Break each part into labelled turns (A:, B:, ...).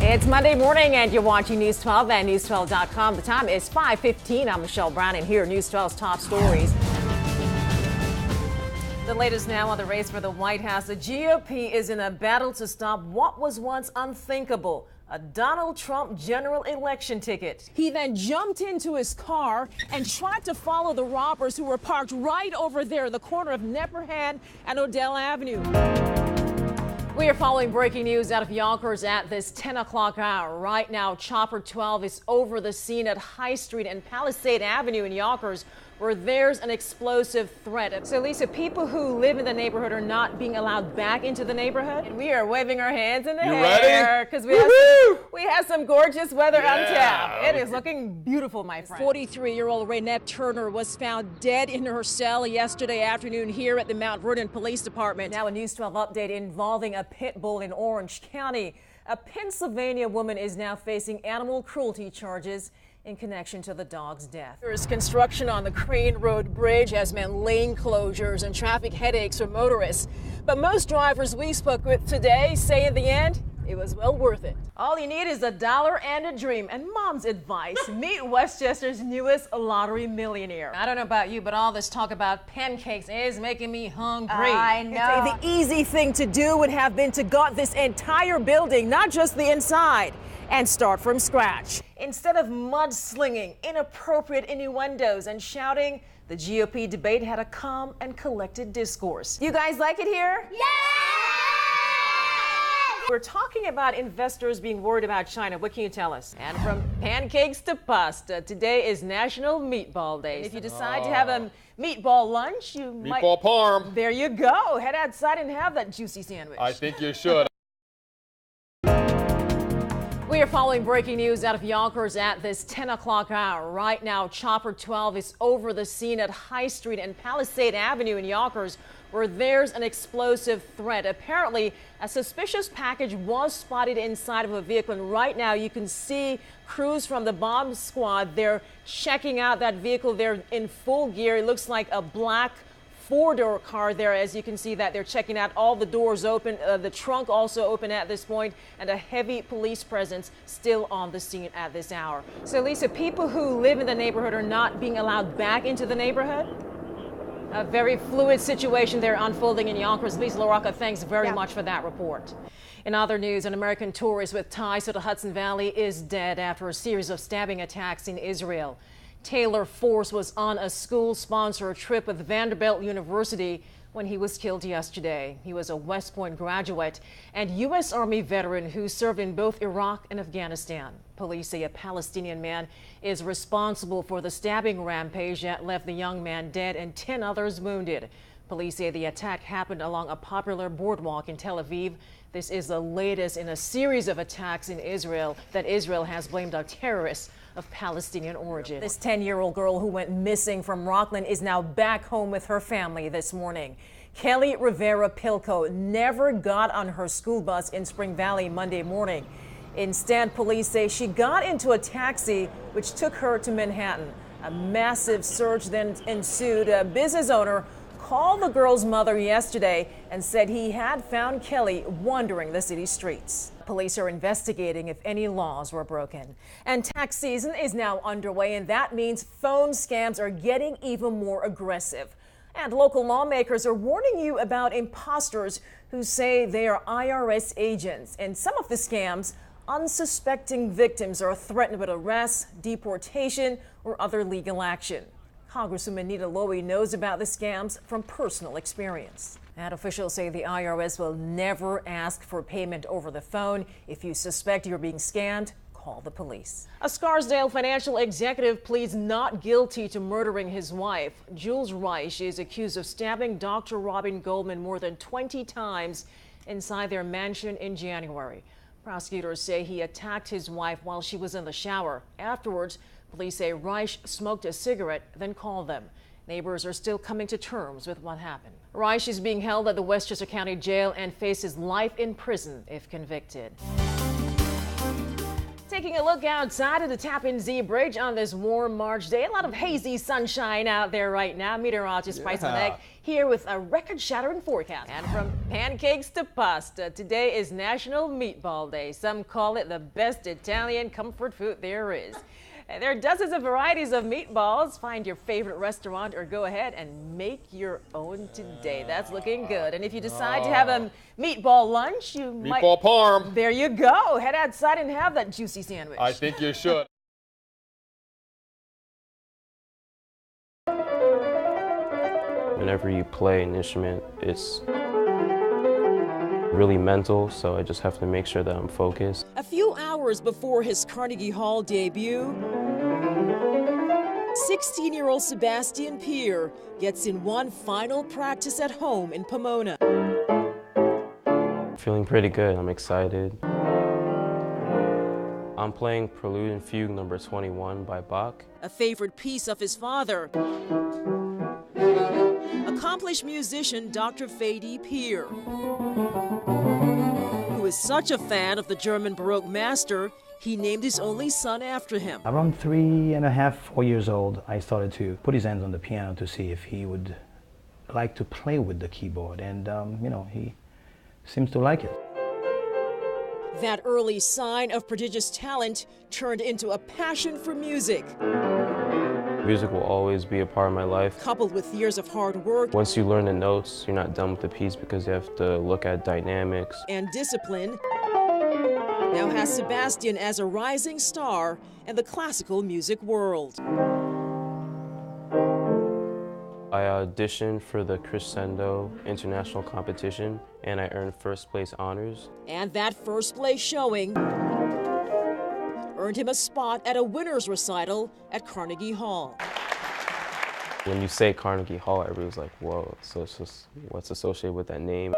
A: It's Monday morning and you're watching News 12 and News12.com. The time is 5:15. I'm Michelle Brown and here are News 12's top stories. The latest now on the race for the White House. The GOP is in a battle to stop what was once unthinkable, a Donald Trump general election ticket. He then jumped into his car and tried to follow the robbers who were parked right over there in the corner of Nepperhan and Odell Avenue. We are following breaking news out of Yonkers at this 10 o'clock hour. Right now, Chopper 12 is over the scene at High Street and Palisade Avenue in Yonkers, where there's an explosive threat. So, Lisa, people who live in the neighborhood are not being allowed back into the neighborhood. And we are waving our hands in the air because we have some gorgeous weather on tap. It is looking beautiful, my friend. 43-year-old Raynette Turner was found dead in her cell yesterday afternoon here at the Mount Vernon Police Department. Now a News 12 update involving a pit bull in Orange County. A Pennsylvania woman is now facing animal cruelty charges in connection to the dog's death. There is construction on the Crane Road Bridge has meant lane closures and traffic headaches for motorists. But most drivers we spoke with today say in the end, it was well worth it. All you need is $1 and a dream. And Mom's advice, meet Westchester's newest lottery millionaire. I don't know about you, but all this talk about pancakes is making me hungry. I know. The easy thing to do would have been to gut this entire building, not just the inside, and start from scratch. Instead of mudslinging, inappropriate innuendos, and shouting, the GOP debate had a calm and collected discourse. You guys like it here? Yeah! We're talking about investors being worried about China. What can you tell us? And from pancakes to pasta, today is National Meatball Day. If you decide to have a meatball lunch, you might...
B: Meatball parm.
A: There you go. Head outside and have that juicy sandwich.
B: I think you should.
A: We are following breaking news out of Yonkers at this 10 o'clock hour. Right now, Chopper 12 is over the scene at High Street and Palisade Avenue in Yonkers, where there's an explosive threat. Apparently, a suspicious package was spotted inside of a vehicle, and right now you can see crews from the bomb squad. They're checking out that vehicle. They're in full gear. It looks like a black four-door car there. As you can see that they're checking out all the doors open, the trunk also open at this point, and a heavy police presence still on the scene at this hour. So, Lisa, people who live in the neighborhood are not being allowed back into the neighborhood? A very fluid situation there unfolding in Yonkers. Lisa LaRocca, thanks very much for that report. In other news, an American tourist with ties to the Hudson Valley is dead after a series of stabbing attacks in Israel. Taylor Force was on a school-sponsored trip with Vanderbilt University when he was killed yesterday. He was a West Point graduate and U.S. Army veteran who served in both Iraq and Afghanistan. Police say a Palestinian man is responsible for the stabbing rampage that left the young man dead and 10 others wounded. Police say the attack happened along a popular boardwalk in Tel Aviv. This is the latest in a series of attacks in Israel that Israel has blamed on terrorists of Palestinian origin. This 10-year-old girl who went missing from Rockland is now back home with her family this morning. Kelly Rivera Pilco never got on her school bus in Spring Valley Monday morning. Instead, police say she got into a taxi which took her to Manhattan. A massive search then ensued. A business owner called the girl's mother yesterday and said he had found Kelly wandering the city streets. Police are investigating if any laws were broken. And tax season is now underway, and that means phone scams are getting even more aggressive. And local lawmakers are warning you about imposters who say they are IRS agents. And some of the scams, unsuspecting victims are threatened with arrest, deportation, or other legal action. Congresswoman Nita Lowey knows about the scams from personal experience. And officials say the IRS will never ask for payment over the phone. If you suspect you're being scammed, call the police. A Scarsdale financial executive pleads not guilty to murdering his wife. Jules Reich is accused of stabbing Dr. Robin Goldman more than 20 times inside their mansion in January. Prosecutors say he attacked his wife while she was in the shower. Afterwards, police say Reich smoked a cigarette, then called them. Neighbors are still coming to terms with what happened. Reich is being held at the Westchester County Jail and faces life in prison if convicted. taking a look outside of the Tappan Zee Bridge on this warm March day. A lot of hazy sunshine out there right now. Meteorologist Bryce Monek here with a record-shattering forecast. And from pancakes to pasta, today is National Meatball Day. Some call it the best Italian comfort food there is. There are dozens of varieties of meatballs. Find your favorite restaurant or go ahead and make your own today. That's looking good. And if you decide to have a meatball lunch, you might...
B: Meatball parm.
A: There you go. Head outside and have that juicy sandwich.
B: I think you should.
C: Whenever you play an instrument, it's really mental, so I just have to make sure that I'm focused.
A: A few hours before his Carnegie Hall debut, 16-year-old Sebastian Peer gets in one final practice at home in Pomona.
C: Feeling pretty good, I'm excited. I'm playing Prelude and Fugue number 21 by Bach.
A: A favorite piece of his father, accomplished musician Dr. Fadi Peer, who is such a fan of the German Baroque master, he named his only son after him.
D: Around 3.5, 4 years old, I started to put his hands on the piano to see if he would like to play with the keyboard, and you know, he seems to like it.
A: That early sign of prodigious talent turned into a passion for music.
C: Music will always be a part of my life.
A: Coupled with years of hard work.
C: Once you learn the notes, you're not done with the piece because you have to look at dynamics.
A: And discipline. Now has Sebastian as a rising star in the classical music world.
C: I auditioned for the Crescendo International Competition and I earned first place honors.
A: And that first place showing earned him a spot at a winner's recital at Carnegie Hall.
C: When you say Carnegie Hall, everybody's like, whoa, so it's just what's associated with that name?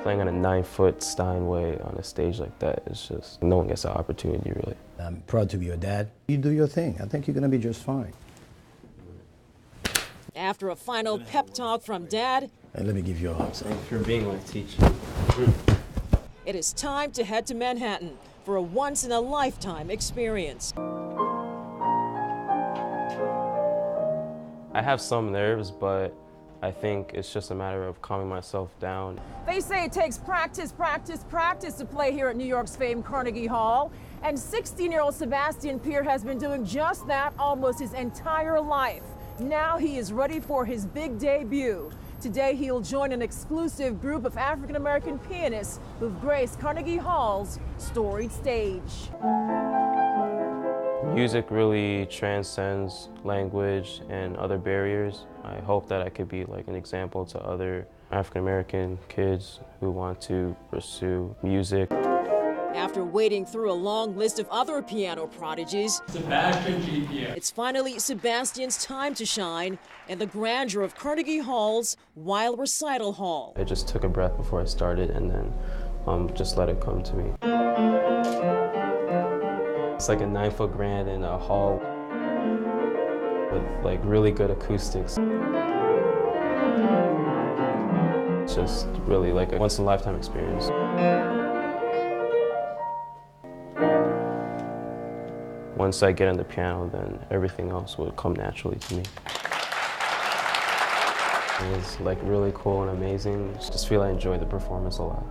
C: Playing on a 9-foot Steinway on a stage like that, it's just, no one gets the opportunity, really.
D: I'm proud to be your dad. You do your thing. I think you're going to be just fine.
A: After a final pep talk from Dad,
D: And let me give you a hug.
C: Thanks for being my teacher.
A: it is time to head to Manhattan for a once-in-a-lifetime experience.
C: I have some nerves, but I think it's just a matter of calming myself down.
A: They say it takes practice, practice, practice to play here at New York's famed Carnegie Hall. And 16-year-old Sebastian Peer has been doing just that almost his entire life. Now he is ready for his big debut. Today he'll join an exclusive group of African-American pianists who've graced Carnegie Hall's storied stage.
C: Music really transcends language and other barriers. I hope that I could be like an example to other African-American kids who want to pursue music.
A: After wading through a long list of other piano prodigies,
E: Sebastian GPA.
A: It's finally Sebastian's time to shine in the grandeur of Carnegie Hall's Wild Recital Hall.
C: I just took a breath before I started and then just let it come to me. It's like a 9-foot grand in a hall with like really good acoustics. It's just really like a once-in-a-lifetime experience. Once I get on the piano, then everything else will come naturally to me. It was like really cool and amazing. Just feel I enjoyed the performance a lot.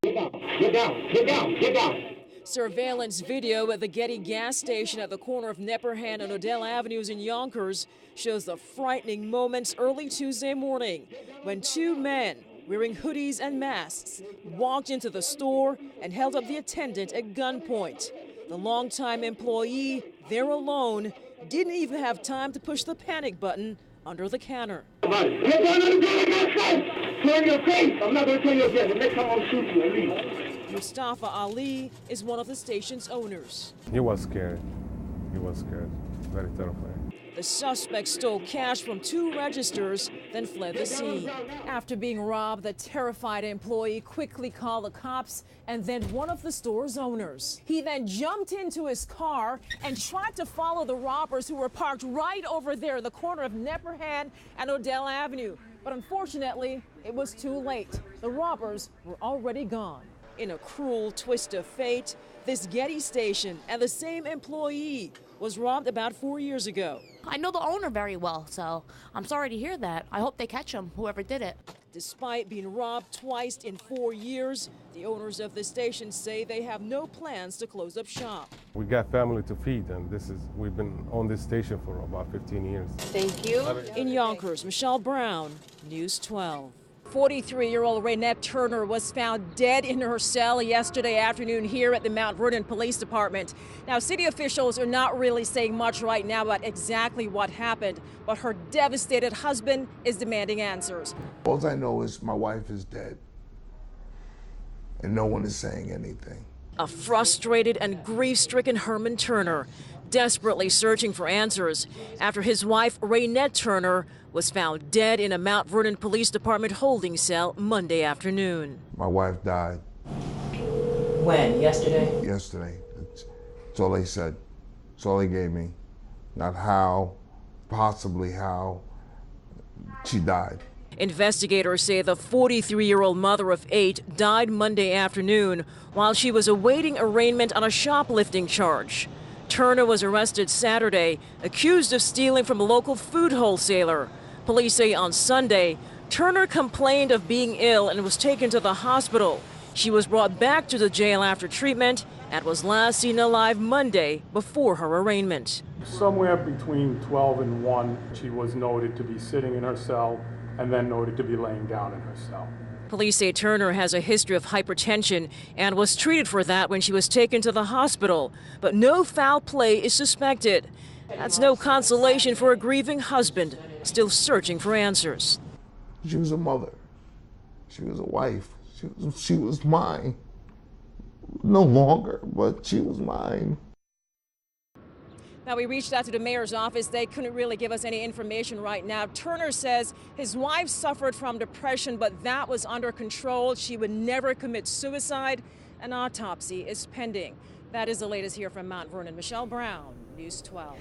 E: Get down, get down, get down, get down.
A: Surveillance video at the Getty gas station at the corner of Nepperhan and Odell Avenues in Yonkers shows the frightening moments early Tuesday morning when two men wearing hoodies and masks walked into the store and held up the attendant at gunpoint. The longtime employee, there alone, didn't even have time to push the panic button under the counter.
E: Get down on the ground, turn your face. I'm not going to tell you again. The next time I'll shoot you and leave.
A: Mustafa Ali is one of the station's owners.
F: He was scared. He was scared. Very terrifying.
A: The suspect stole cash from 2 registers, then fled the scene. After being robbed, the terrified employee quickly called the cops and then one of the store's owners. He then jumped into his car and tried to follow the robbers who were parked right over there, the corner of Nepperhan and Odell Avenue. But unfortunately, it was too late. The robbers were already gone. In a cruel twist of fate, this Getty station and the same employee was robbed about 4 years ago.
B: I know the owner very well, so I'm sorry to hear that. I hope they catch him, whoever did it.
A: Despite being robbed twice in 4 years, the owners of the station say they have no plans to close up shop.
F: We got family to feed, and we've been on this station for about 15 years.
B: Thank you.
A: In Yonkers, Michelle Brown, News 12. 43-year-old Raynette Turner was found dead in her cell yesterday afternoon here at the Mount Vernon Police Department. Now, city officials are not really saying much right now about exactly what happened, but her devastated husband is demanding answers.
G: All I know is my wife is dead, and no one is saying anything.
A: A frustrated and grief-stricken Herman Turner desperately searching for answers after his wife, Raynette Turner, was found dead in a Mount Vernon Police Department holding cell Monday afternoon.
G: My wife died.
A: When? Yesterday?
G: Yesterday. That's all they said. That's all they gave me. Not how, possibly how, she died.
A: Investigators say the 43-year-old mother of 8 died Monday afternoon while she was awaiting arraignment on a shoplifting charge. Turner was arrested Saturday, accused of stealing from a local food wholesaler. Police say on Sunday, Turner complained of being ill and was taken to the hospital. She was brought back to the jail after treatment and was last seen alive Monday before her arraignment.
H: Somewhere between 12 and 1, she was noted to be sitting in her cell and then noted to be laying down in her cell.
A: Police say Turner has a history of hypertension and was treated for that when she was taken to the hospital. But no foul play is suspected. That's no consolation for a grieving husband still searching for answers.
G: She was a mother. She was a wife. She was mine. No longer, but she was mine.
A: Now, we reached out to the mayor's office. They couldn't really give us any information right now. Turner says his wife suffered from depression, but that was under control. She would never commit suicide. An autopsy is pending. That is the latest here from Mount Vernon. Michelle Brown, News 12.